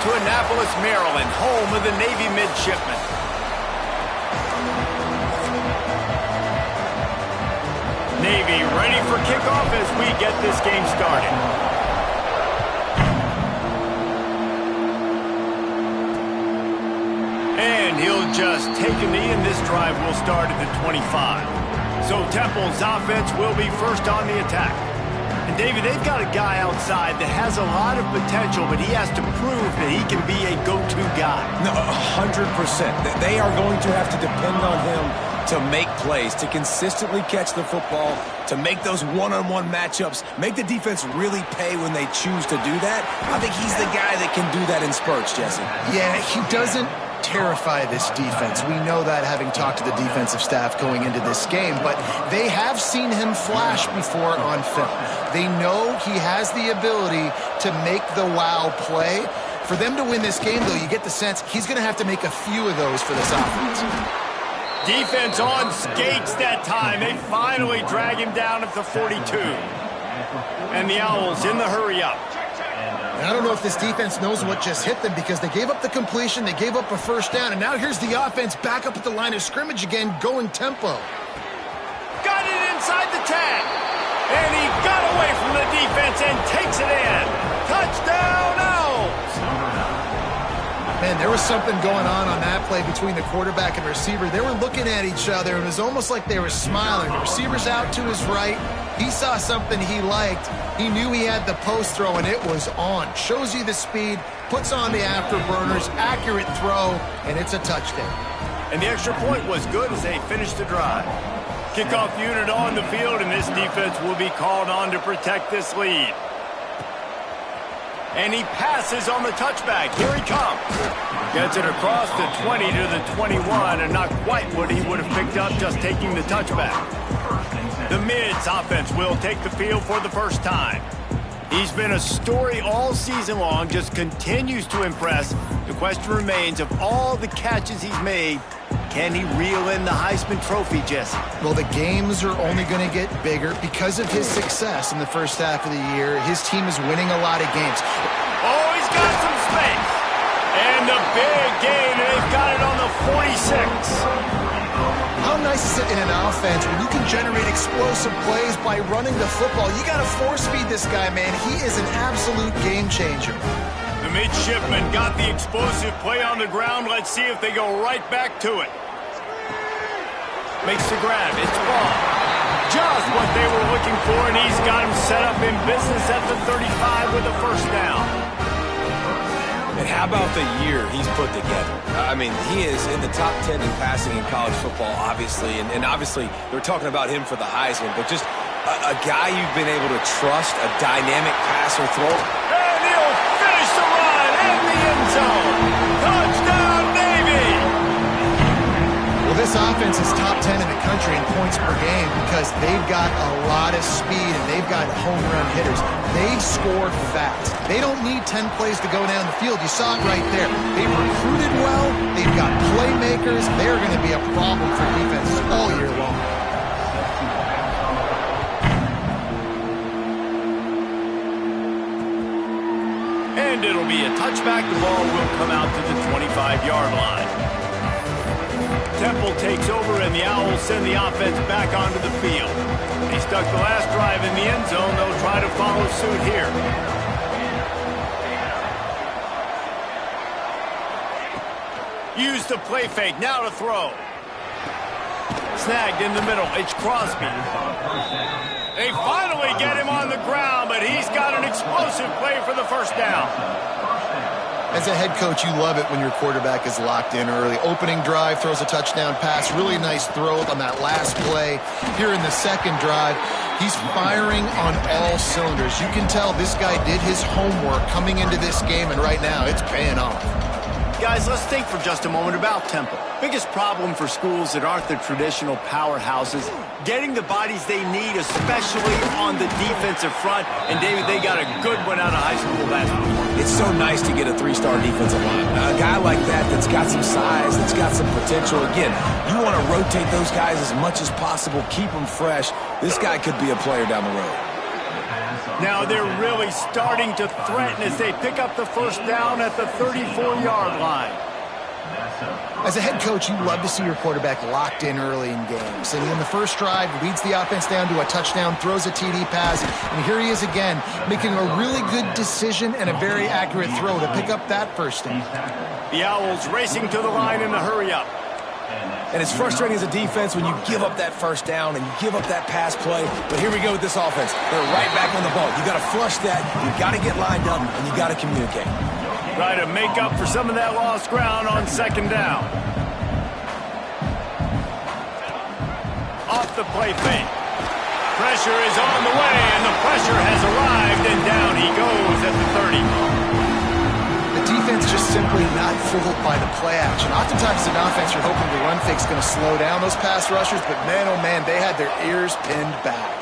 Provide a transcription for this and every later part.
to Annapolis, Maryland, home of the Navy midshipmen. Navy ready for kickoff as we get this game started. And he'll just take a knee, and this drive will start at the 25. So Temple's offense will be first on the attack. And, David, they've got a guy outside that has a lot of potential, but he has to prove that he can be a go-to guy. No, 100%. They are going to have to depend on him to make plays, to consistently catch the football, to make those one-on-one matchups, make the defense really pay when they choose to do that. I think he's the guy that can do that in spurts, Jesse. Yeah, he doesn't terrify this defense. We know that, having talked to the defensive staff going into this game, but they have seen him flash before on film. They know he has the ability to make the wow play. For them to win this game, though, you get the sense he's going to have to make a few of those for this offense. Defense on skates that time. They finally drag him down at the 42. And the Owls in the hurry-up. I don't know if this defense knows what just hit them, because they gave up the completion, they gave up a first down, and now here's the offense back up at the line of scrimmage again, going tempo. Got it inside the 10. And he got away from the defense and takes it in. Touchdown, Owls! Man, there was something going on that play between the quarterback and receiver. They were looking at each other. It was almost like they were smiling. The receiver's out to his right. He saw something he liked. He knew he had the post throw, and it was on. Shows you the speed, puts on the afterburners, accurate throw, and it's a touchdown. And the extra point was good as they finished the drive. Kickoff unit on the field, and this defense will be called on to protect this lead. And he passes on the touchback. Here he comes. Gets it across the 20 to the 21, and not quite what he would have picked up just taking the touchback. The Mids offense will take the field for the first time. He's been a story all season long, just continues to impress. The question remains, of all the catches he's made, can he reel in the Heisman Trophy, Jesse? Well, the games are only going to get bigger because of his success in the first half of the year. His team is winning a lot of games. Oh, he's got some space. And the big gain, and they've got it on the 46. How nice is it in an offense when you can generate explosive plays by running the football? You got to force-feed this guy, man. He is an absolute game changer. The midshipmen got the explosive play on the ground. Let's see if they go right back to it. Makes the grab. It's ball. Just what they were looking for, and he's got him set up in business at the 35 with a first down. And how about the year he's put together? I mean, he is in the top 10 in passing in college football, obviously. And obviously, they're talking about him for the Heisman. But just a guy you've been able to trust, a dynamic passer throw. And he'll finish the run in the end zone. Touchdown, Navy! Well, this offense is top 10 in the country in points per game because they've got a lot of speed and they've got home run hitters. They score fast. They don't need 10 plays to go down the field. You saw it right there. They've recruited well. They've got playmakers. They're going to be a problem for defenses all year long. And it'll be a touchback. The ball will come out to the 25-yard line. Temple takes over, and the Owls send the offense back onto the field. They stuck the last drive in the end zone. They'll try to follow suit here. Use the play fake. Now to throw. Snagged in the middle. It's Crosby. They finally get him on the ground, but he's got an explosive play for the first down. As a head coach, you love it when your quarterback is locked in early. Opening drive, throws a touchdown pass. Really nice throw on that last play. Here in the second drive, he's firing on all cylinders. You can tell this guy did his homework coming into this game, and right now it's paying off. Guys, let's think for just a moment about Temple. Biggest problem for schools that aren't the traditional powerhouses, getting the bodies they need, especially on the defensive front. And, David, they got a good one out of high school last week. It's so nice to get a three-star defensive line. A guy like that's got some size, that's got some potential. Again, you want to rotate those guys as much as possible, keep them fresh. This guy could be a player down the road. Now they're really starting to threaten as they pick up the first down at the 34-yard line. As a head coach, you love to see your quarterback locked in early in games. And in the first drive, leads the offense down to a touchdown, throws a TD pass, and here he is again, making a really good decision and a very accurate throw to pick up that first down. The Owls racing to the line in the hurry-up. And it's frustrating as a defense when you give up that first down and you give up that pass play. But here we go with this offense. They're right back on the ball. You got to flush that. You got to get lined up, and you got to communicate. Try to make up for some of that lost ground on second down. Off the play fake. Pressure is on the way, and the pressure has arrived, and down he goes at the 30. Defense just simply not fooled by the play action. Oftentimes, as an offense, you're hoping the run fake's going to slow down those pass rushers, but man, oh man, they had their ears pinned back.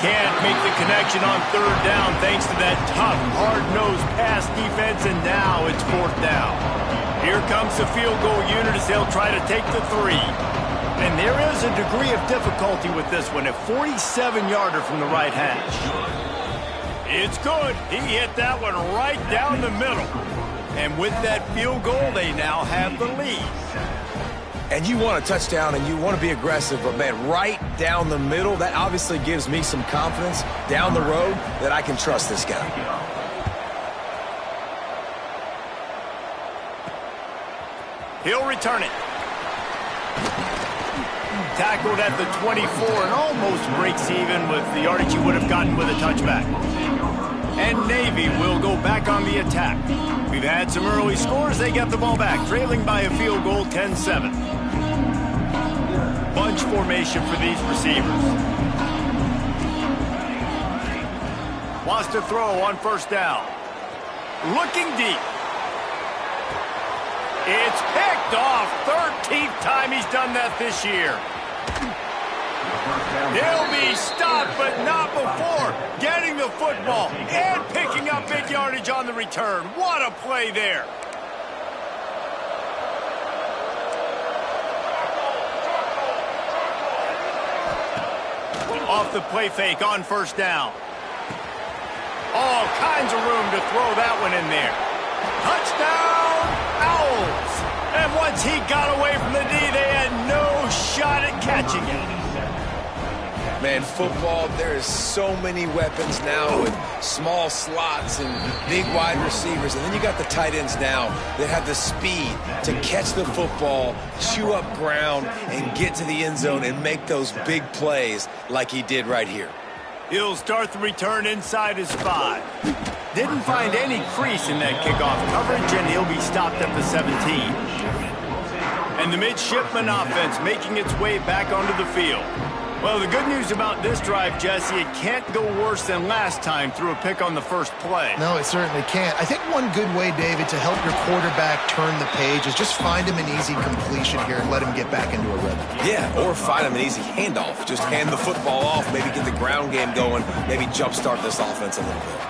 Can't make the connection on third down thanks to that tough, hard-nosed pass defense, and now it's fourth down. Here comes the field goal unit as they'll try to take the 3. And there is a degree of difficulty with this one, a 47-yarder from the right hash. It's good. He hit that one right down the middle. And with that field goal, they now have the lead. And you want a touchdown and you want to be aggressive, but man, right down the middle, that obviously gives me some confidence down the road that I can trust this guy. He'll return it. Tackled at the 24 and almost breaks even with the yardage you would have gotten with a touchback. And Navy will go back on the attack. We've had some early scores. They get the ball back, trailing by a field goal, 10-7. Bunch formation for these receivers. Wants to throw on first down. Looking deep. It's picked off. 13th time he's done that this year. He'll be stopped, but not before getting the football and picking up big yardage on the return. What a play there. Off the play fake on first down. All kinds of room to throw that one in there. Touchdown, Owls. And once he got away from the D, they had no shot at catching it. Man, football, there is so many weapons now with small slots and big wide receivers. And then you got the tight ends now that have the speed to catch the football, chew up ground, and get to the end zone and make those big plays like he did right here. He'll start the return inside his 5. Didn't find any crease in that kickoff coverage, and he'll be stopped at the 17. And the midshipman offense making its way back onto the field. Well, the good news about this drive, Jesse, it can't go worse than last time through a pick on the first play. No, it certainly can't. I think one good way, David, to help your quarterback turn the page is just find him an easy completion here and let him get back into a rhythm. Yeah, or find him an easy handoff. Just hand the football off, maybe get the ground game going, maybe jumpstart this offense a little bit.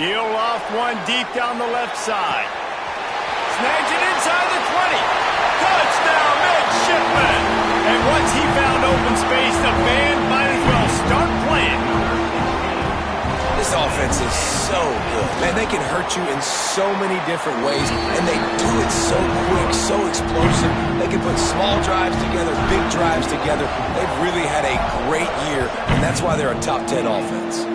He'll off one deep down the left side. Snags it inside the 20. Touchdown, midshipman! And once he found open space, the band might as well start playing. This offense is so good. Man, they can hurt you in so many different ways, and they do it so quick, so explosive. They can put small drives together, big drives together. They've really had a great year, and that's why they're a top 10 offense.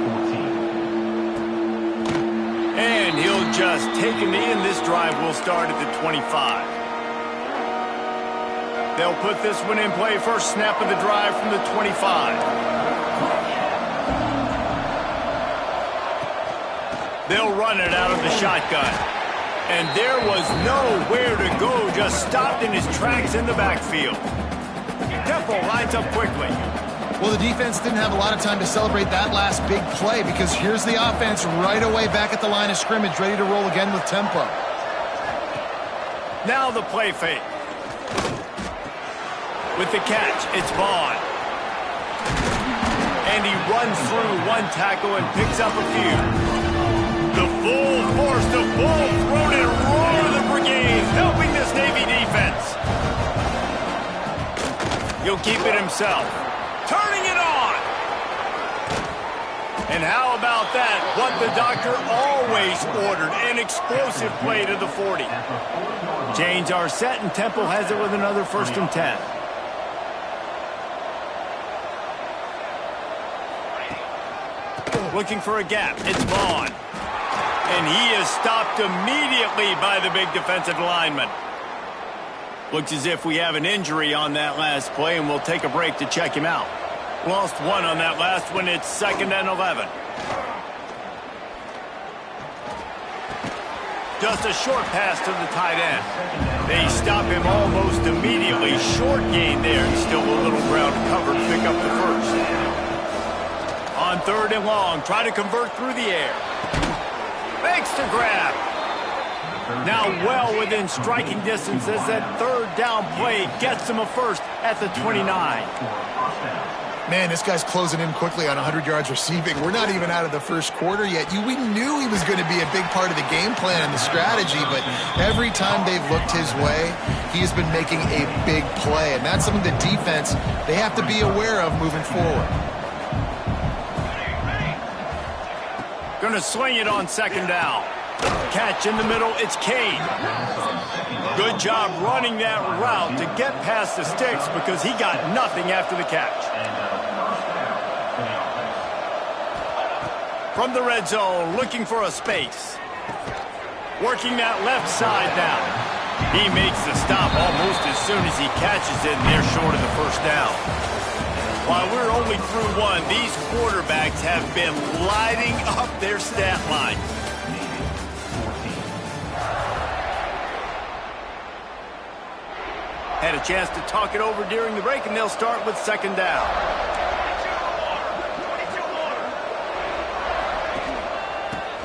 And he'll just take a knee, and this drive will start at the 25. They'll put this one in play. First snap of the drive from the 25. They'll run it out of the shotgun. And there was nowhere to go, just stopped in his tracks in the backfield. Temple lines up quickly. Well, the defense didn't have a lot of time to celebrate that last big play because here's the offense right away back at the line of scrimmage, ready to roll again with tempo. Now the play fake. With the catch, it's Vaughn. And he runs through one tackle and picks up a few. The full force, the full-throated roar of the brigade, helping this Navy defense. He'll keep it himself. Turning it on. And how about that? What the doctor always ordered, an explosive play to the 40. Change our set, and Temple has it with another 1st and 10. Looking for a gap. It's Vaughn. And he is stopped immediately by the big defensive lineman. Looks as if we have an injury on that last play, and we'll take a break to check him out. Lost one on that last one. It's 2nd and 11. Just a short pass to the tight end. They stop him almost immediately. Short gain there, and still a little ground covered to pick up the 1st. On 3rd and long, try to convert through the air. Makes the grab. Now well within striking distance as that 3rd down play gets him a 1st at the 29. Man, this guy's closing in quickly on 100 yards receiving. We're not even out of the 1st quarter yet. We knew he was going to be a big part of the game plan and the strategy, but every time they've looked his way, he has been making a big play, and that's something the defense, they have to be aware of moving forward. Going to sling it on 2nd down. Catch in the middle, it's Kane. Good job running that route to get past the sticks because he got nothing after the catch. From the red zone, looking for a space. Working that left side now. He makes the stop almost as soon as he catches it, and they're short of the 1st down. While we're only through one, these quarterbacks have been lighting up their stat line. Had a chance to talk it over during the break, and they'll start with 2nd down.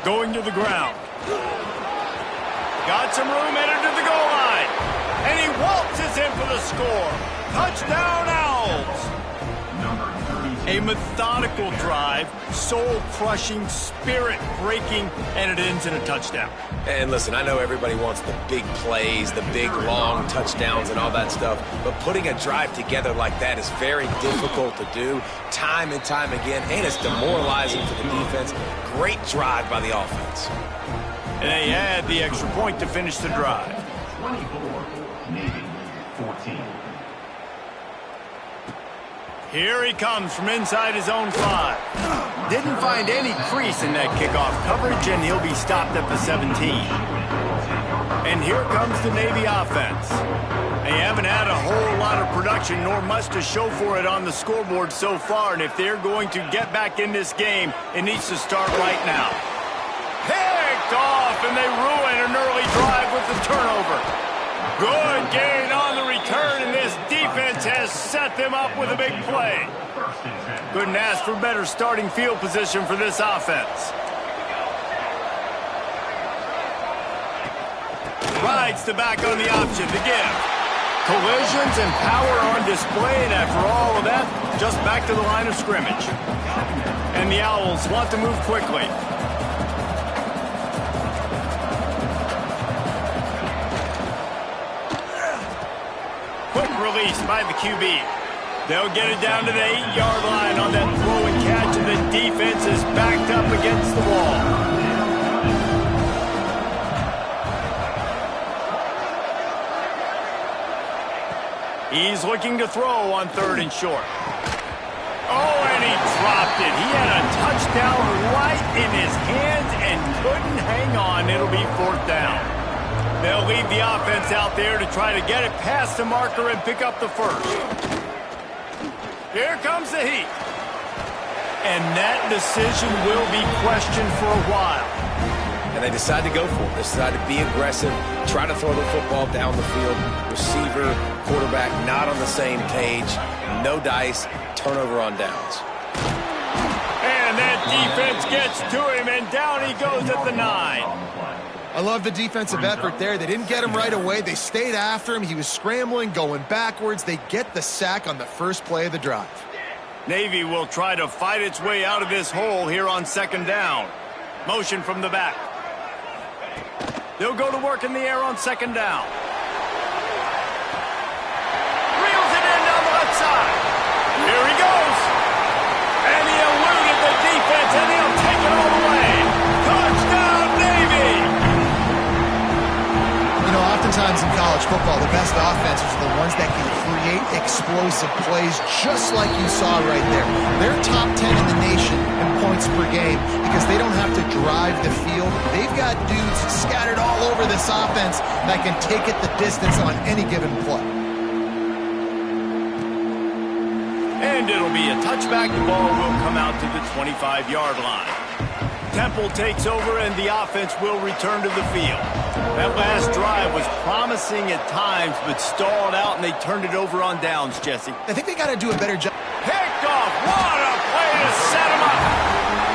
Going to the ground. Got some room, entered to the goal line. And he waltzes in for the score. Touchdown, Owls. A methodical drive, soul-crushing, spirit-breaking, and it ends in a touchdown. And listen, I know everybody wants the big plays, the big, long touchdowns and all that stuff, but putting a drive together like that is very difficult to do time and time again, and it's demoralizing for the defense. Great drive by the offense. And they had the extra point to finish the drive. 24, Navy, 14. Here he comes from inside his own 5. Didn't find any crease in that kickoff coverage, and he'll be stopped at the 17. And here comes the Navy offense. They haven't had a whole lot of production, nor much to show for it on the scoreboard so far, and if they're going to get back in this game, it needs to start right now. Picked off, and they ruin an early drive with the turnover. Good gain on the return, and this defense has set them up with a big play. Couldn't ask for better starting field position for this offense. Rides the back on the option to give. Collisions and power on display, and after all of that, just back to the line of scrimmage. And the Owls want to move quickly. Quick release by the QB. They'll get it down to the 8-yard line on that throw and catch, and the defense is backed up against the wall. He's looking to throw on 3rd and short. Oh, and he dropped it. He had a touchdown right in his hands and couldn't hang on. It'll be 4th down. They'll leave the offense out there to try to get it past the marker and pick up the 1st. Here comes the heat. And that decision will be questioned for a while. And they decide to go for it. They decide to be aggressive, try to throw the football down the field. Receiver, quarterback not on the same page. No dice, turnover on downs. And that defense gets to him, and down he goes at the 9. I love the defensive effort there. They didn't get him right away. They stayed after him. He was scrambling, going backwards. They get the sack on the first play of the drive. Navy will try to fight its way out of this hole here on 2nd down. Motion from the back. They'll go to work in the air on 2nd down. Reels it in down the left side. defense, and he'll take it all the way. Touchdown, Navy! You know, oftentimes in college football, the best offenses are the ones that can create explosive plays just like you saw right there. They're top 10 in the nation in points per game because they don't have to drive the field. They've got dudes scattered all over this offense that can take it the distance on any given play. And it'll be a touchback. The ball will come out to the 25-yard line. Temple takes over, and the offense will return to the field. That last drive was promising at times, but stalled out, and they turned it over on downs, Jesse. I think they got to do a better job. Picked off. What a play to set him up.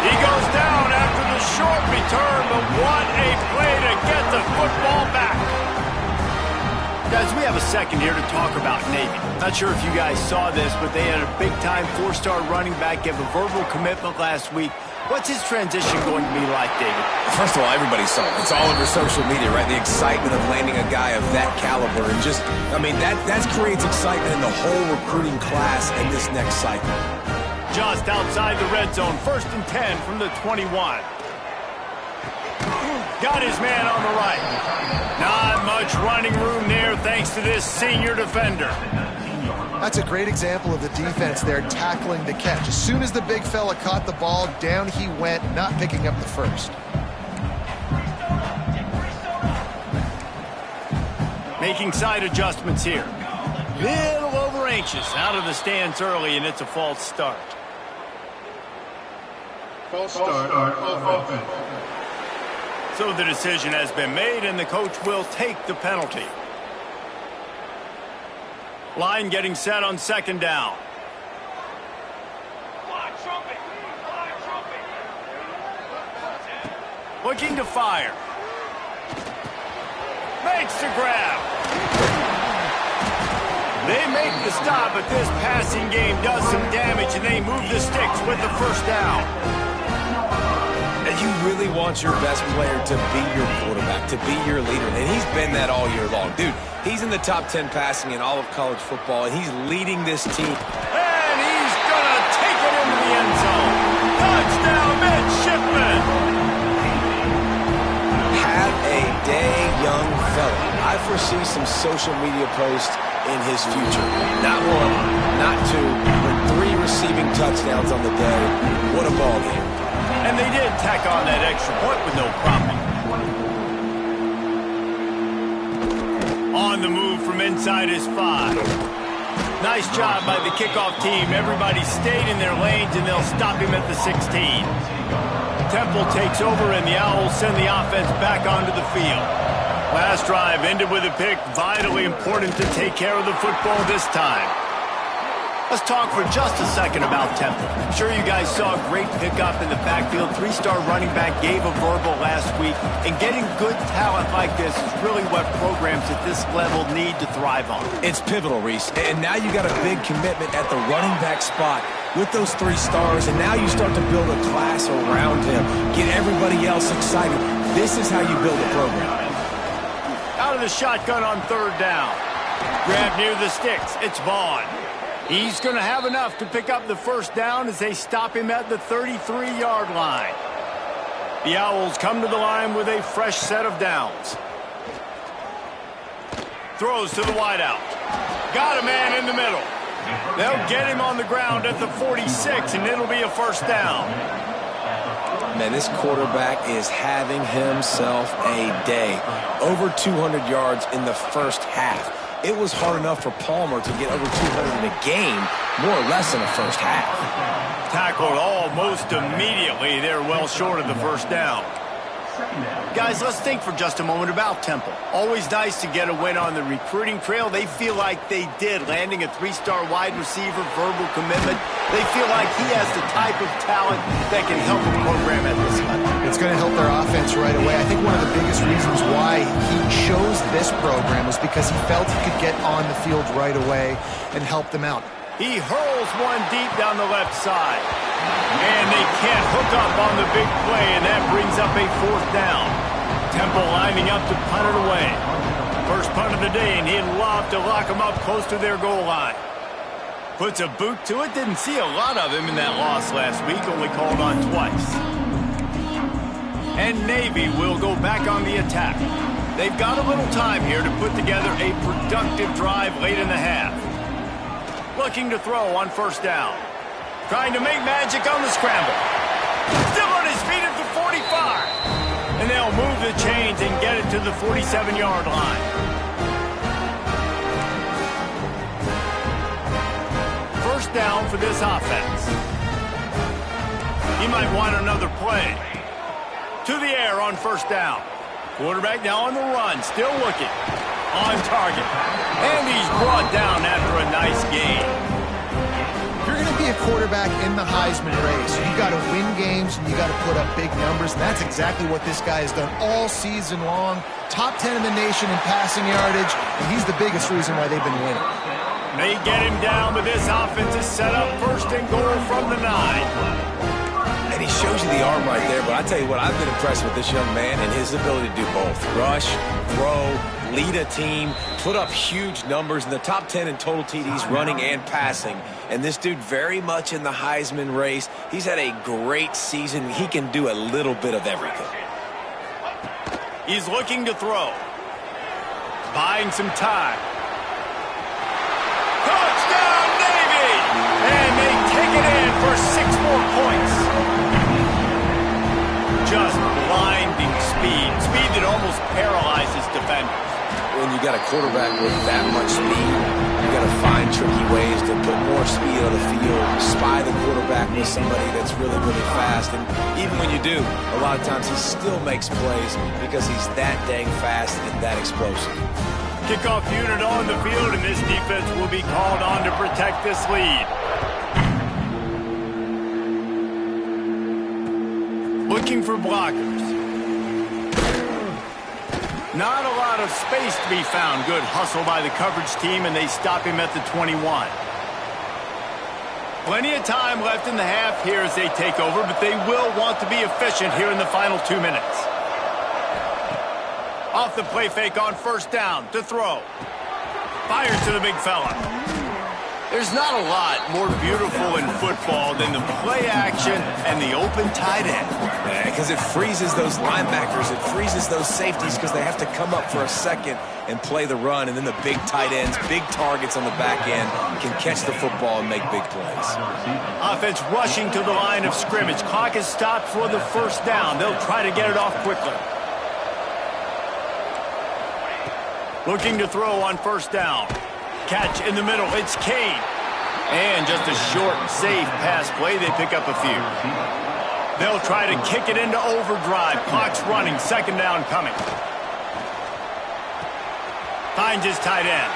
He goes down after the short return, but what a play to get the football back. Guys, we have a second here to talk about Navy. Not sure if you guys saw this, but they had a big-time four-star running back give a verbal commitment last week. What's his transition going to be like, David? First of all, everybody saw it. It's all over social media, right? The excitement of landing a guy of that caliber. And just, I mean, that creates excitement in the whole recruiting class in this next cycle. Just outside the red zone, 1st and 10 from the 21. Got his man on the right. Not much running room there thanks to this senior defender. That's a great example of the defense there tackling the catch. As soon as the big fella caught the ball, down he went, not picking up the first. Making side adjustments here. Little over anxious, out of the stands early, and it's a false start. False start of offense. So the decision has been made, and the coach will take the penalty. Line getting set on 2nd down. Looking to fire. Makes the grab. They make the stop, but this passing game does some damage, and they move the sticks with the 1st down. And you really want your best player to be your quarterback, to be your leader. And he's been that all year long. Dude, he's in the top 10 passing in all of college football, and he's leading this team. And he's going to take it into the end zone. Touchdown, midshipman. Have a day, young fella. I foresee some social media posts in his future. Not one, not two, but 3 receiving touchdowns on the day. What a ball game. And they did tack on that extra point with no problem. On the move from inside his 5. Nice job by the kickoff team. Everybody stayed in their lanes, and they'll stop him at the 16. Temple takes over, and the Owls send the offense back onto the field. Last drive ended with a pick. Vitally important to take care of the football this time. Let's talk for just a second about Temple. I'm sure you guys saw a great pickup in the backfield. 3-star running back gave a verbal last week. And getting good talent like this is really what programs at this level need to thrive on. It's pivotal, Reese. And now you got a big commitment at the running back spot with those 3 stars. And now you start to build a class around him. Get everybody else excited. This is how you build a program. Out of the shotgun on 3rd down. Grab near the sticks. It's Vaughn. He's going to have enough to pick up the 1st down as they stop him at the 33-yard line. The Owls come to the line with a fresh set of downs. Throws to the wideout. Got a man in the middle. They'll get him on the ground at the 46, and it'll be a 1st down. Man, this quarterback is having himself a day. Over 200 yards in the 1st half. It was hard enough for Palmer to get over 200 in a game, more or less in the 1st half. Tackled almost immediately. They're well short of the 1st down. Guys, let's think for just a moment about Temple. Always nice to get a win on the recruiting trail. They feel like they did, landing a 3-star wide receiver, verbal commitment. They feel like he has the type of talent that can help a program at this level. It's going to help their offense right away. I think one of the biggest reasons why he chose this program was because he felt he could get on the field right away and help them out. He hurls one deep down the left side. And they can't hook up on the big play, and that brings up a 4th down. Temple lining up to punt it away. First punt of the day, and he'd love to lock them up close to their goal line. Puts a boot to it. Didn't see a lot of him in that loss last week. Only called on twice. And Navy will go back on the attack. They've got a little time here to put together a productive drive late in the half. Looking to throw on first down. Trying to make magic on the scramble. Still on his feet at the 45. And they'll move the chains and get it to the 47-yard line. First down for this offense. He might want another play. To the air on first down. Quarterback now on the run, still looking. On target. And he's brought down after a nice gain. If you're going to be a quarterback in the Heisman race, you got to win games and you got to put up big numbers. And that's exactly what this guy has done all season long. Top 10 in the nation in passing yardage, and he's the biggest reason why they've been winning. They get him down, but this offense is set up first and goal from the 9. And he shows you the arm right there, but I tell you what, I've been impressed with this young man and his ability to do both. Rush, throw, lead a team, put up huge numbers in the top 10 in total TDs, running and passing. And this dude very much in the Heisman race. He's had a great season. He can do a little bit of everything. He's looking to throw. Buying some time. Touchdown, Navy! And they take it in for 6 more points. Just blinding speed. Speed that almost paralyzes defenders. When you got a quarterback with that much speed, you got to find tricky ways to put more speed on the field, spy the quarterback with somebody that's really, really fast. And even when you do, a lot of times he still makes plays because he's that dang fast and that explosive. Kickoff unit on the field, and this defense will be called on to protect this lead. Looking for blockers. Not a lot of space to be found. Good hustle by the coverage team, and they stop him at the 21. Plenty of time left in the half here as they take over, but they will want to be efficient here in the final 2 minutes. Off the play fake on first down to throw. Fires to the big fella. There's not a lot more beautiful in football than the play action and the open tight end. Because it freezes those linebackers, it freezes those safeties because they have to come up for a second and play the run, and then the big tight ends, big targets on the back end can catch the football and make big plays. Offense rushing to the line of scrimmage. Clock is stopped for the first down. They'll try to get it off quickly. Looking to throw on first down. Catch in the middle. It's Kane. And just a short, safe pass play. They pick up a few. They'll try to kick it into overdrive. Clock's running. Second down coming. Finds his tight end.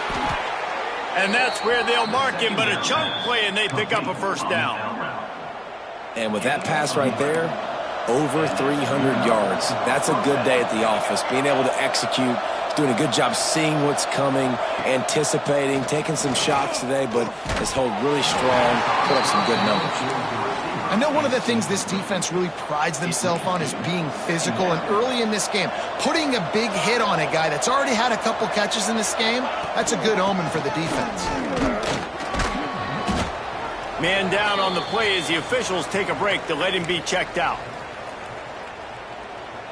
And that's where they'll mark him, but a chunk play, and they pick up a first down. And with that pass right there, over 300 yards. That's a good day at the office. Being able to execute. He's doing a good job seeing what's coming, anticipating, taking some shots today, but has held really strong, put up some good numbers. I know one of the things this defense really prides themselves on is being physical, and early in this game, putting a big hit on a guy that's already had a couple catches in this game, that's a good omen for the defense. Man down on the play as the officials take a break to let him be checked out.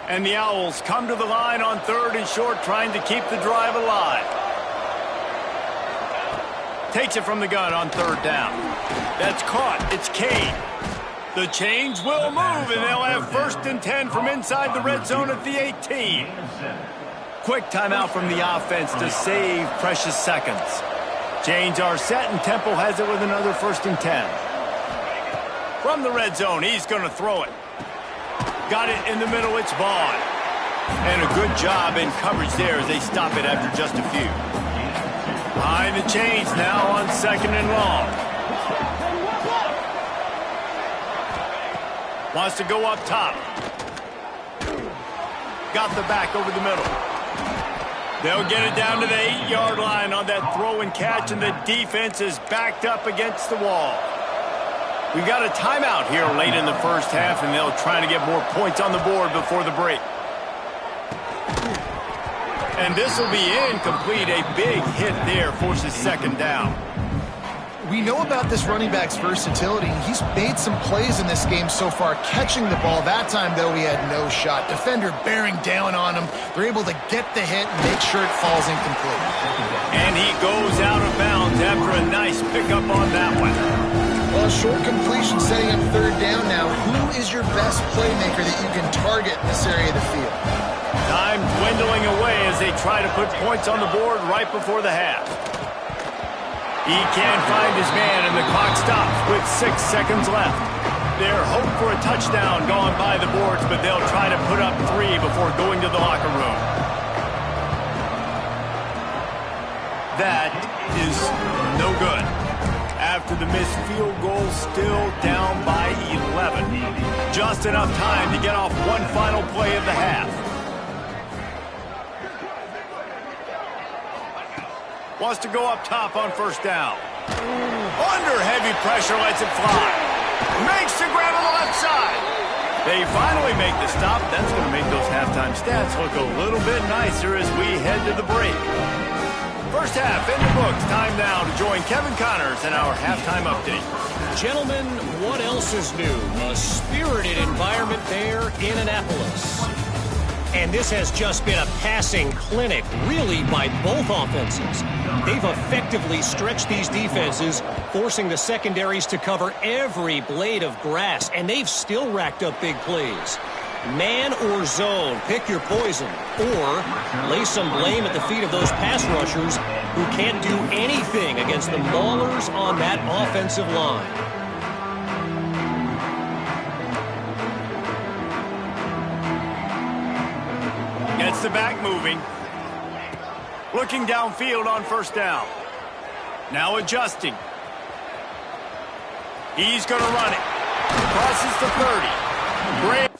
And the Owls come to the line on 3rd and short, trying to keep the drive alive. Takes it from the gun on 3rd down. That's caught. It's Kane. The chains will move, and they'll have 1st and 10 from inside the red zone at the 18. Quick timeout from the offense to save precious seconds. Chains are set, and Temple has it with another 1st and 10. From the red zone, he's going to throw it. Got it in the middle, it's Vaughn. And a good job in coverage there as they stop it after just a few. Behind the chains now on 2nd and long. Wants to go up top. Got the back over the middle. They'll get it down to the 8-yard line on that throw and catch, and the defense is backed up against the wall. We've got a timeout here late in the first half, and they'll try to get more points on the board before the break. And this will be incomplete. A big hit there forces 2nd down. We know about this running back's versatility. He's made some plays in this game so far, catching the ball. That time, though, he had no shot. Defender bearing down on him. They're able to get the hit and make sure it falls incomplete. And he goes out of bounds after a nice pickup on that one. Well, short completion setting up third down now. Who is your best playmaker that you can target in this area of the field? Time dwindling away as they try to put points on the board right before the half. He can't find his man, and the clock stops with 6 seconds left. Their hope for a touchdown gone by the boards, but they'll try to put up 3 before going to the locker room. That is no good. After the missed field goal, still down by 11. Just enough time to get off one final play of the half. Wants to go up top on first down. Under heavy pressure, lets it fly. Makes the grab on the left side. They finally make the stop. That's going to make those halftime stats look a little bit nicer as we head to the break. First half in the books. Time now to join Kevin Connors in our halftime update. Gentlemen, what else is new? A spirited environment there in Annapolis. And this has just been a passing clinic, really, by both offenses. They've effectively stretched these defenses, forcing the secondaries to cover every blade of grass, and they've still racked up big plays. Man or zone, pick your poison, or lay some blame at the feet of those pass rushers who can't do anything against the maulers on that offensive line. Gets the back moving. Looking downfield on first down. Now adjusting. He's going to run it. Crosses the 30. Great.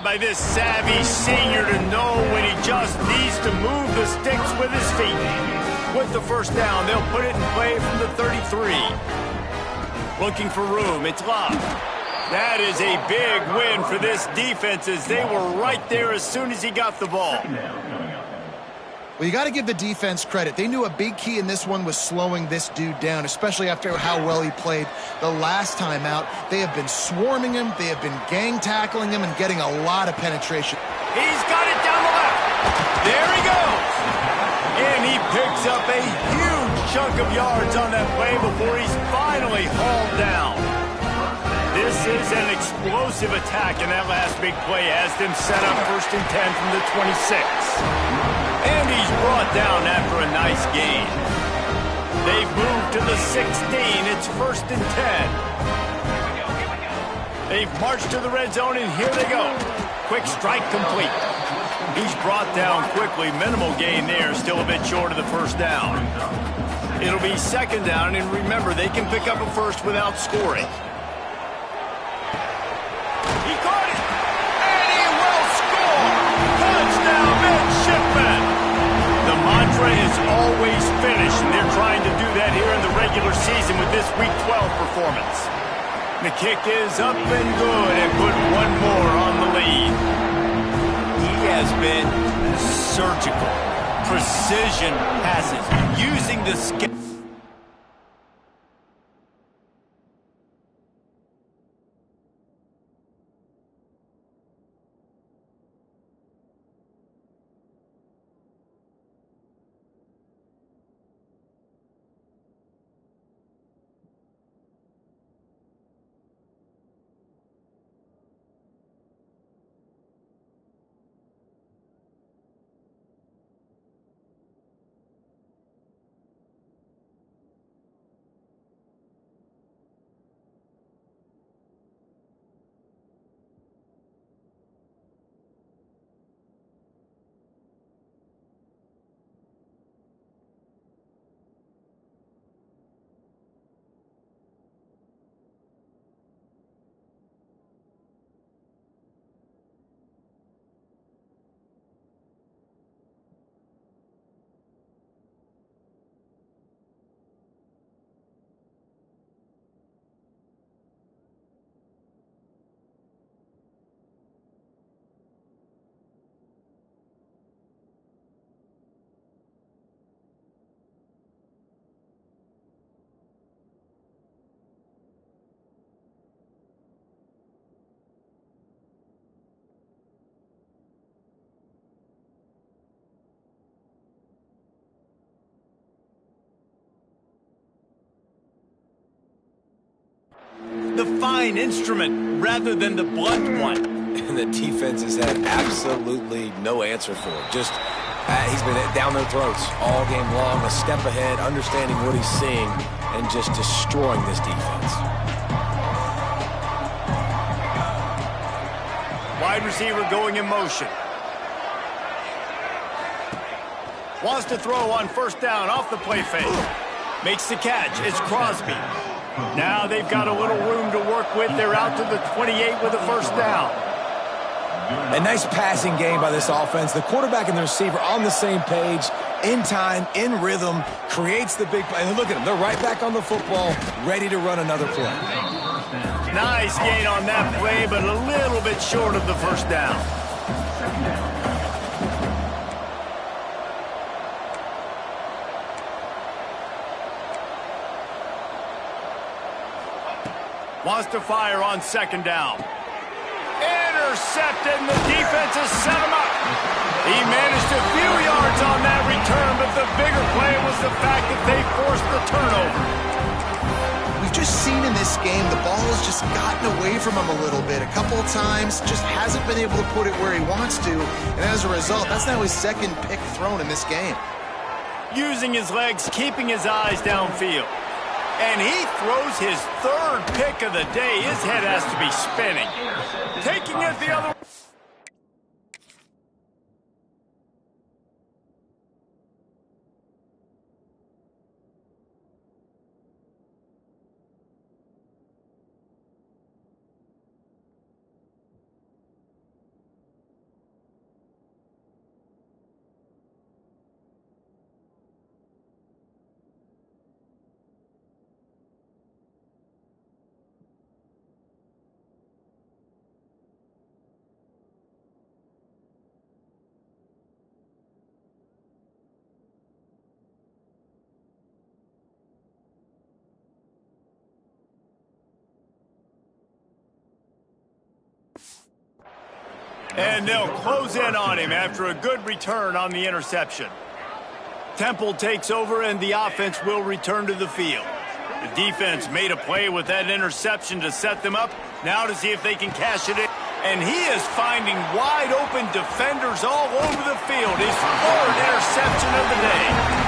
By this savvy senior to know when he just needs to move the sticks with his feet. With the first down, they'll put it in play from the 33. Looking for room, it's Love. That is a big win for this defense as they were right there as soon as he got the ball. Well, you got to give the defense credit. They knew a big key in this one was slowing this dude down, especially after how well he played the last time out. They have been swarming him, they have been gang tackling him, and getting a lot of penetration. He's got it down the left. There he goes. And he picks up a huge chunk of yards on that play before he's finally hauled down. This is an explosive attack, and that last big play has them set up 1st and 10 from the 26. And he's brought down after a nice gain. They've moved to the 16. It's 1st and 10. They've marched to the red zone, and here they go. Quick strike complete. He's brought down quickly. Minimal gain there. Still a bit short of the first down. It'll be 2nd down, and remember, they can pick up a first without scoring. He caught it, and he will score. Touchdown, midshipman. The mantra is always finish, and they're trying to do that here in the regular season with this Week 12 performance. The kick is up and good, and put one more on the lead. He has been surgical. Precision passes, using the skill. the fine instrument rather than the blunt one. And the defense has had absolutely no answer for it. Just, he's been down their throats all game long, a step ahead, understanding what he's seeing, and just destroying this defense. Wide receiver going in motion. Wants to throw on first down off the play fake. Makes the catch. It's Crosby. Now they've got a little room to work with. They're out to the 28 with a first down. A nice passing game by this offense. The quarterback and the receiver on the same page, in time, in rhythm, creates the big play. And look at them. They're right back on the football, ready to run another play. Nice gain on that play, but a little bit short of the first down. Wants to fire on second down. Intercepted, and the defense has set him up. He managed a few yards on that return, but the bigger play was the fact that they forced the turnover. We've just seen in this game the ball has just gotten away from him a little bit. A couple of times, just hasn't been able to put it where he wants to, and as a result, that's now his second pick thrown in this game. Using his legs, keeping his eyes downfield. And he throws his third pick of the day. His head has to be spinning. Taking it the other way. And they'll close in on him after a good return on the interception. Temple takes over, and the offense will return to the field. The defense made a play with that interception to set them up. Now to see if they can cash it in. And he is finding wide-open defenders all over the field. His third interception of the day.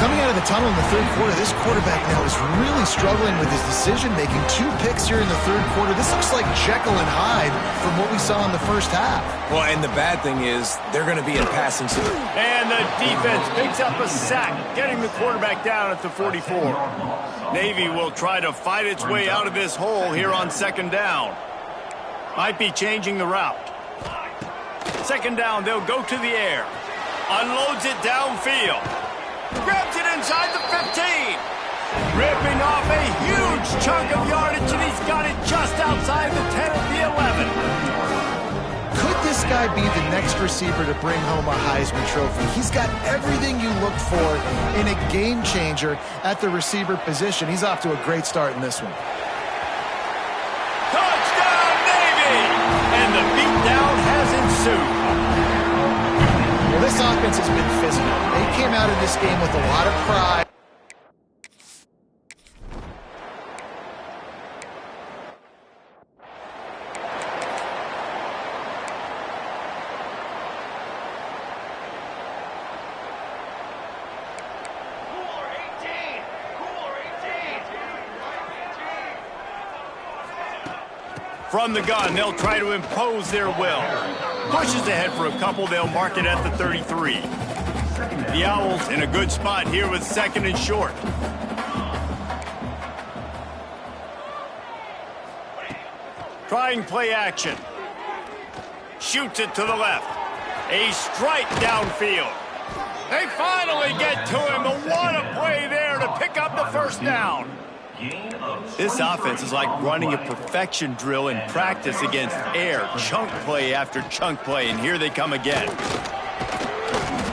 Coming out of the tunnel in the third quarter, this quarterback now is really struggling with his decision-making. 2 picks here in the third quarter. This looks like Jekyll and Hyde from what we saw in the first half. Well, and the bad thing is they're going to be in passing soon. And the defense picks up a sack, getting the quarterback down at the 44. Navy will try to fight its way out of this hole here on second down. Might be changing the route. Second down, they'll go to the air. Unloads it downfield. Grabs it inside the 15. Ripping off a huge chunk of yardage, and he's got it just outside the 10 at the 11. Could this guy be the next receiver to bring home a Heisman Trophy? He's got everything you look for in a game changer at the receiver position. He's off to a great start in this one. Touchdown, Navy! And the beatdown has ensued. Well, this offense has been physical. They came out of this game with a lot of pride. From the gun, they'll try to impose their will. Pushes ahead for a couple, they'll mark it at the 33. The Owls in a good spot here with second and short. Trying play action. Shoots it to the left. A strike downfield. They finally get to him, but what a play there to pick up the first down. This offense is like running a perfection drill in practice against air. Chunk play after chunk play, and here they come again.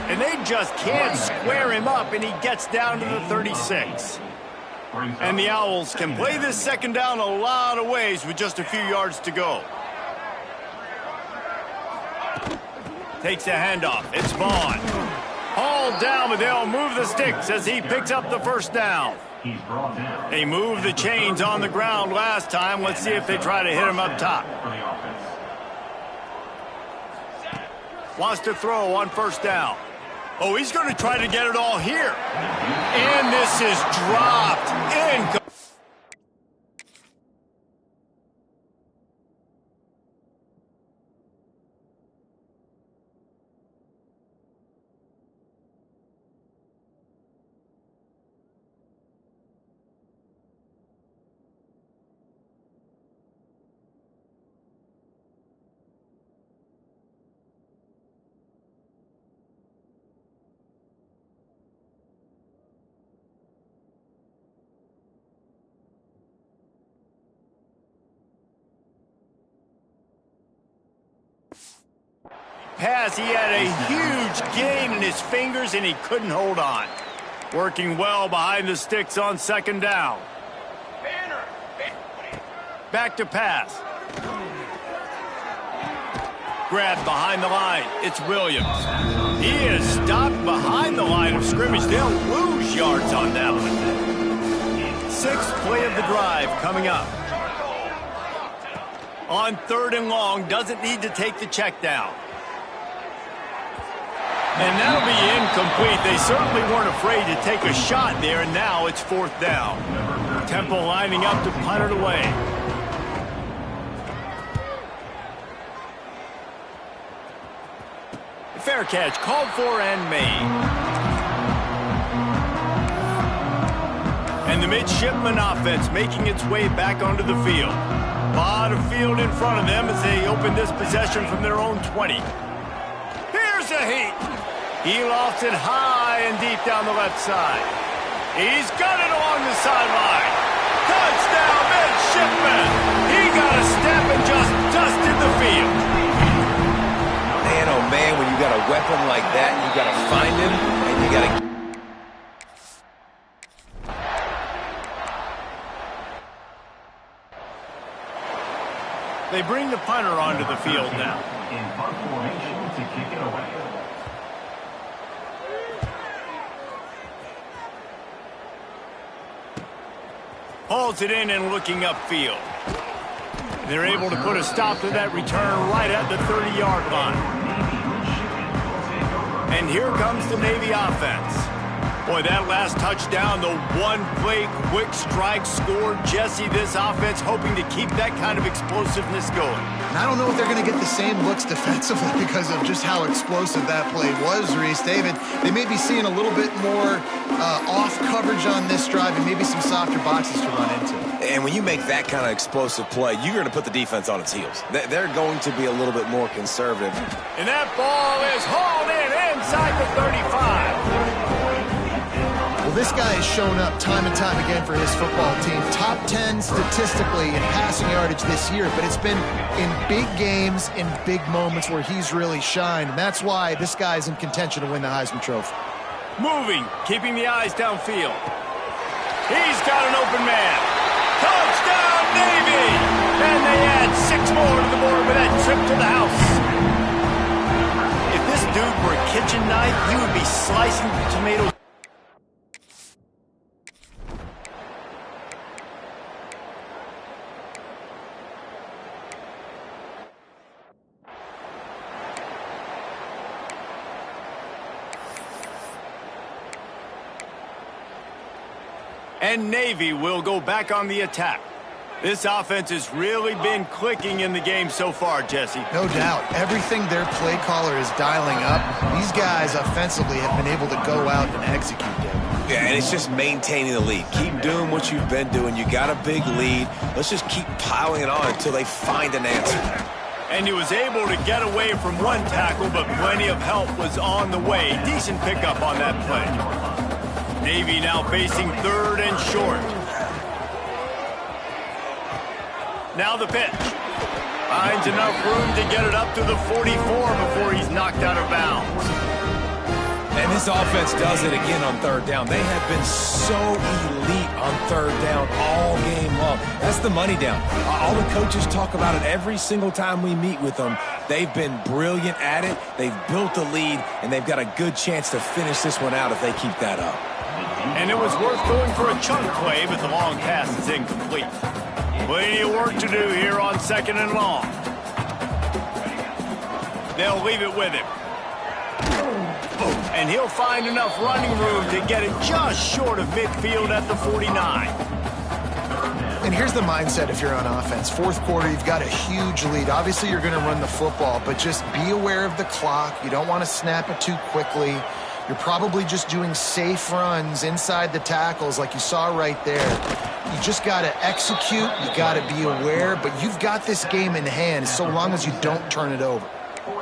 And they just can't square him up, and he gets down to the 36. And the Owls can play this second down a lot of ways with just a few yards to go. Takes a handoff. It's Vaughn. Hauled down, but they'll move the sticks as he picks up the first down. He's brought down. They moved the chains on the ground last time. Let's see if they try to hit him up top. For the offense. Wants to throw on first down. Oh, he's going to try to get it all here. And this is dropped. Incomplete. Pass, he had a huge gain in his fingers and he couldn't hold on. Working well behind the sticks on second down. Back to pass. Grabbed behind the line. It's Williams. He is stopped behind the line of scrimmage. They'll lose yards on that one. Sixth play of the drive coming up. On third and long, doesn't need to take the check down. And that'll be incomplete. They certainly weren't afraid to take a shot there, and now it's fourth down. Temple lining up to punt it away. Fair catch, called for and made. And the midshipman offense making its way back onto the field. A lot of field in front of them as they open this possession from their own 20. Here's a heat. He lofts it high and deep down the left side. He's got it along the sideline. Touchdown, midshipman. He got a step and just dusted the field. Man, oh man, when you got a weapon like that, you got to find him and you got to... They bring the punter onto the field now. In punt formation to kick it away. Hauls it in and looking upfield. They're able to put a stop to that return right at the 30-yard line. And here comes the Navy offense. Boy, that last touchdown, the one-play quick strike scored. Jesse, this offense hoping to keep that kind of explosiveness going. And I don't know if they're going to get the same looks defensively because of just how explosive that play was, Reese. David, they may be seeing a little bit more off coverage on this drive and maybe some softer boxes to run into. And when you make that kind of explosive play, you're going to put the defense on its heels. They're going to be a little bit more conservative. And that ball is hauled in inside the 35. Well, this guy has shown up time and time again for his football team. Top 10 statistically in passing yardage this year, but it's been in big games, in big moments where he's really shined. And that's why this guy's in contention to win the Heisman Trophy. Moving, keeping the eyes downfield. He's got an open man. Touchdown, Navy! And they add 6 more to the board with that trip to the house. If this dude were a kitchen knife, he would be slicing tomatoes. And Navy will go back on the attack. This offense has really been clicking in the game so far, Jesse. No doubt. Everything their play caller is dialing up, these guys offensively have been able to go out and execute them. Yeah, and it's just maintaining the lead. Keep doing what you've been doing. You got a big lead. Let's just keep piling it on until they find an answer. And he was able to get away from one tackle, but plenty of help was on the way. Decent pickup on that play. Navy now facing third and short. Now the pitch. Finds enough room to get it up to the 44 before he's knocked out of bounds. And this offense does it again on third down. They have been so elite on third down all game long. That's the money down. All the coaches talk about it every single time we meet with them. They've been brilliant at it. They've built a lead, and they've got a good chance to finish this one out if they keep that up. And it was worth going for a chunk play, but the long pass is incomplete. Plenty of work to do here on 2nd and long. They'll leave it with him. And he'll find enough running room to get it just short of midfield at the 49. And here's the mindset if you're on offense. 4th quarter, you've got a huge lead. Obviously, you're going to run the football, but just be aware of the clock. You don't want to snap it too quickly. You're probably just doing safe runs inside the tackles like you saw right there. You just got to execute. You got to be aware, but you've got this game in hand so long as you don't turn it over.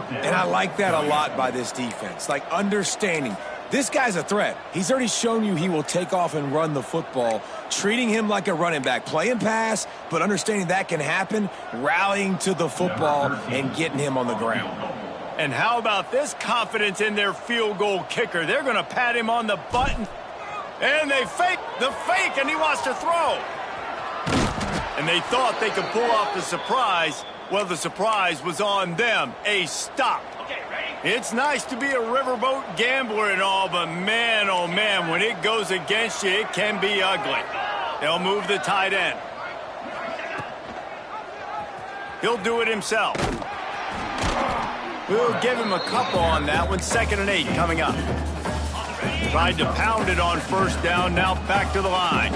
And I like that a lot by this defense, like understanding this guy's a threat. He's already shown you he will take off and run the football, treating him like a running back, play and pass, but understanding that can happen, rallying to the football and getting him on the ground. And how about this confidence in their field goal kicker? They're going to pat him on the button. And they fake the fake, and he wants to throw. And they thought they could pull off the surprise. Well, the surprise was on them. A stop. It's nice to be a riverboat gambler and all, but man, oh man, when it goes against you, it can be ugly. They'll move the tight end. He'll do it himself. We'll give him a couple on that one. 2nd and 8 coming up. Tried to pound it on 1st down, now back to the line.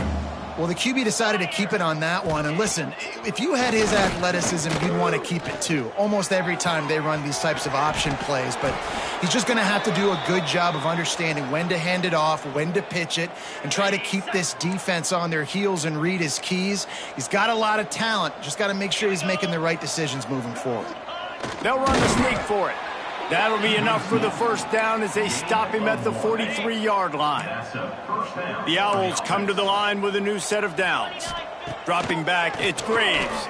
Well, the QB decided to keep it on that one. And listen, if you had his athleticism, you'd want to keep it too. Almost every time they run these types of option plays. But he's just going to have to do a good job of understanding when to hand it off, when to pitch it, and try to keep this defense on their heels and read his keys. He's got a lot of talent. Just got to make sure he's making the right decisions moving forward. They'll run the sneak for it. That'll be enough for the 1st down as they stop him at the 43-yard line. The Owls come to the line with a new set of downs. Dropping back, it's Graves.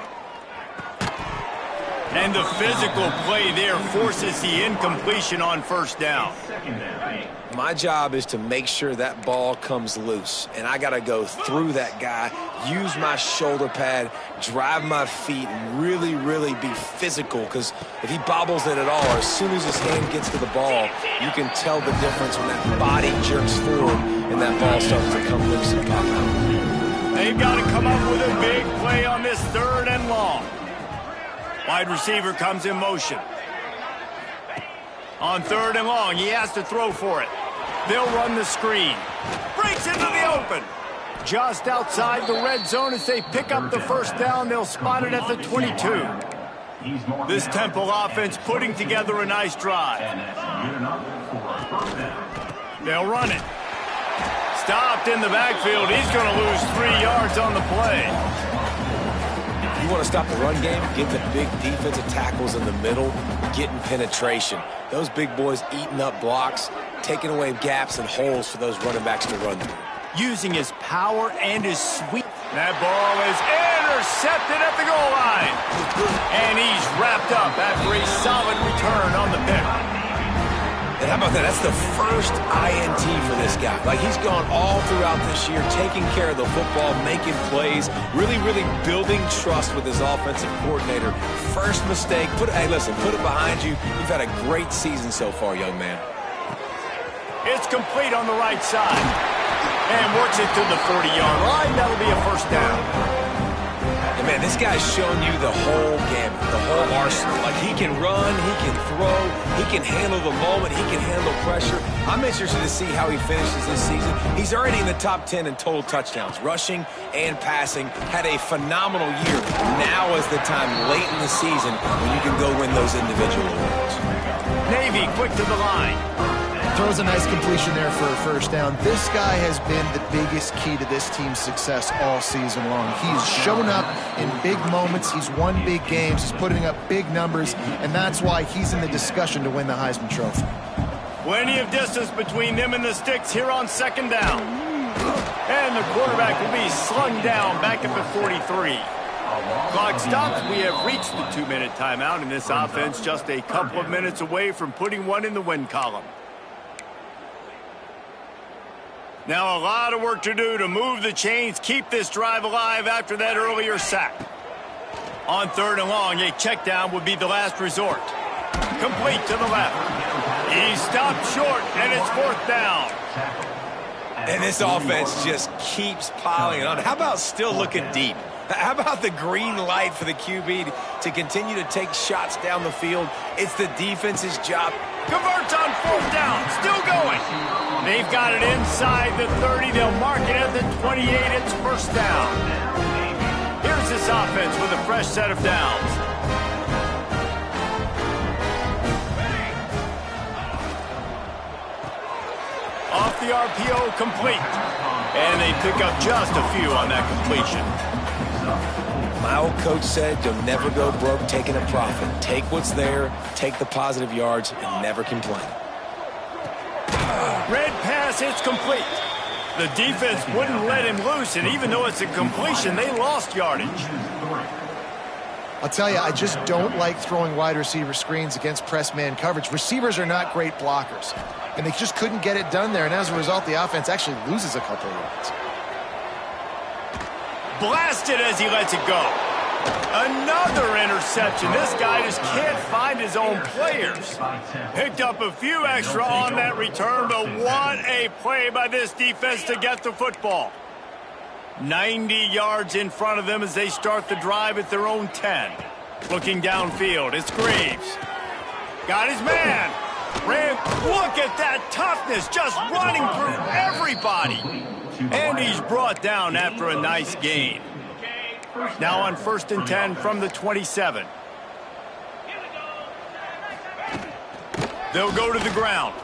And the physical play there forces the incompletion on 1st down. My job is to make sure that ball comes loose, and I got to go through that guy, use my shoulder pad, drive my feet, and really, really be physical, because if he bobbles it at all, or as soon as his hand gets to the ball, you can tell the difference when that body jerks forward and that ball starts to come loose and pop out. They've got to come up with a big play on this 3rd and long. Wide receiver comes in motion. On 3rd and long, he has to throw for it. They'll run the screen. Breaks into the open. Just outside the red zone as they pick up the 1st down. They'll spot it at the 22. This Temple offense putting together a nice drive. They'll run it. Stopped in the backfield. He's going to lose 3 yards on the play. You want to stop the run game? Get the big defensive tackles in the middle, getting penetration. Those big boys eating up blocks, taking away gaps and holes for those running backs to run through. Using his power and his sweep. That ball is intercepted at the goal line. And he's wrapped up after a solid return on the pick. And how about that? That's the first INT for this guy. Like, he's gone all throughout this year, taking care of the football, making plays, really, really building trust with his offensive coordinator. First mistake. Hey, listen, put it behind you. You've had a great season so far, young man. It's complete on the right side. And works it to the 40-yard line. That'll be a 1st down. And man, this guy's shown you the whole gamut, the whole arsenal. Like, he can run, he can throw, he can handle the moment, he can handle pressure. I'm interested to see how he finishes this season. He's already in the top 10 in total touchdowns, rushing and passing. Had a phenomenal year. Now is the time late in the season when you can go win those individual awards. Navy quick to the line. Throws a nice completion there for a 1st down. This guy has been the biggest key to this team's success all season long. He's shown up in big moments. He's won big games. He's putting up big numbers, and that's why he's in the discussion to win the Heisman Trophy. Plenty of distance between them and the sticks here on 2nd down. And the quarterback will be slung down back at the 43. Clock stops. We have reached the 2-minute timeout, and this offense just a couple of minutes away from putting one in the win column. Now a lot of work to do to move the chains, keep this drive alive after that earlier sack. On 3rd and long, a check down would be the last resort. Complete to the left. He stopped short, and it's 4th down. And this offense just keeps piling on. How about still looking deep? How about the green light for the QB to continue to take shots down the field? It's the defense's job. Converts on 4th down. Still going. They've got it inside the 30. They'll mark it at the 28. It's 1st down. Here's this offense with a fresh set of downs. Off the RPO, complete. And they pick up just a few on that completion. My old coach said you'll never go broke taking a profit. Take what's there, take the positive yards, and never complain. Red pass, it's complete. The defense wouldn't let him loose, and even though it's a completion, they lost yardage. I'll tell you, I just don't like throwing wide receiver screens against press man coverage. Receivers are not great blockers, and they just couldn't get it done there, and as a result, the offense actually loses a couple of yards. Blasted as he lets it go. Another interception. This guy just can't find his own players. Picked up a few extra on that return, but what a play by this defense to get the football. 90 yards in front of them as they start the drive at their own 10. Looking downfield, it's Greaves. Got his man. Ram, look at that toughness, just running through everybody. And he's brought down after a nice gain. Now on 1st and 10 from the 27. They'll go to the ground.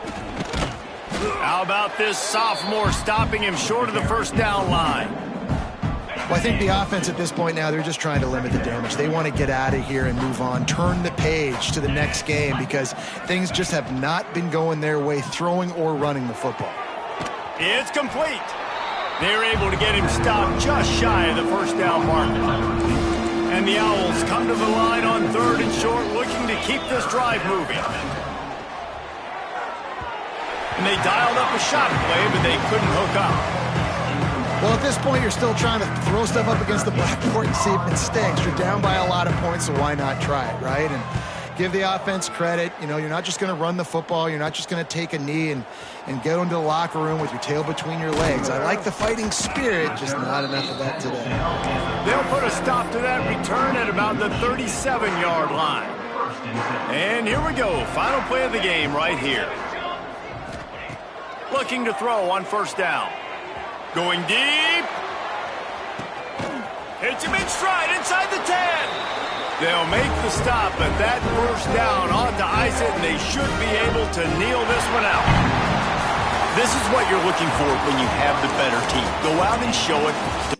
How about this sophomore stopping him short of the 1st down line? Well, I think the offense at this point now, they're just trying to limit the damage. They want to get out of here and move on, turn the page to the next game because things just have not been going their way, throwing or running the football. It's complete. They're able to get him stopped just shy of the 1st down marker. And the Owls come to the line on 3rd and short, looking to keep this drive moving. And they dialed up a shot play, but they couldn't hook up. Well, at this point, you're still trying to throw stuff up against the blackboard and see if it sticks. You're down by a lot of points, so why not try it, right? And give the offense credit. You know, you're not just going to run the football. You're not just going to take a knee and go into the locker room with your tail between your legs. I like the fighting spirit, just not enough of that today. They'll put a stop to that return at about the 37-yard line. And here we go. Final play of the game right here. Looking to throw on 1st down. Going deep. Hits him in stride inside the 10. They'll make the stop, but that 1st down ought to ice it, and they should be able to kneel this one out. This is what you're looking for when you have the better team. Go out and show it.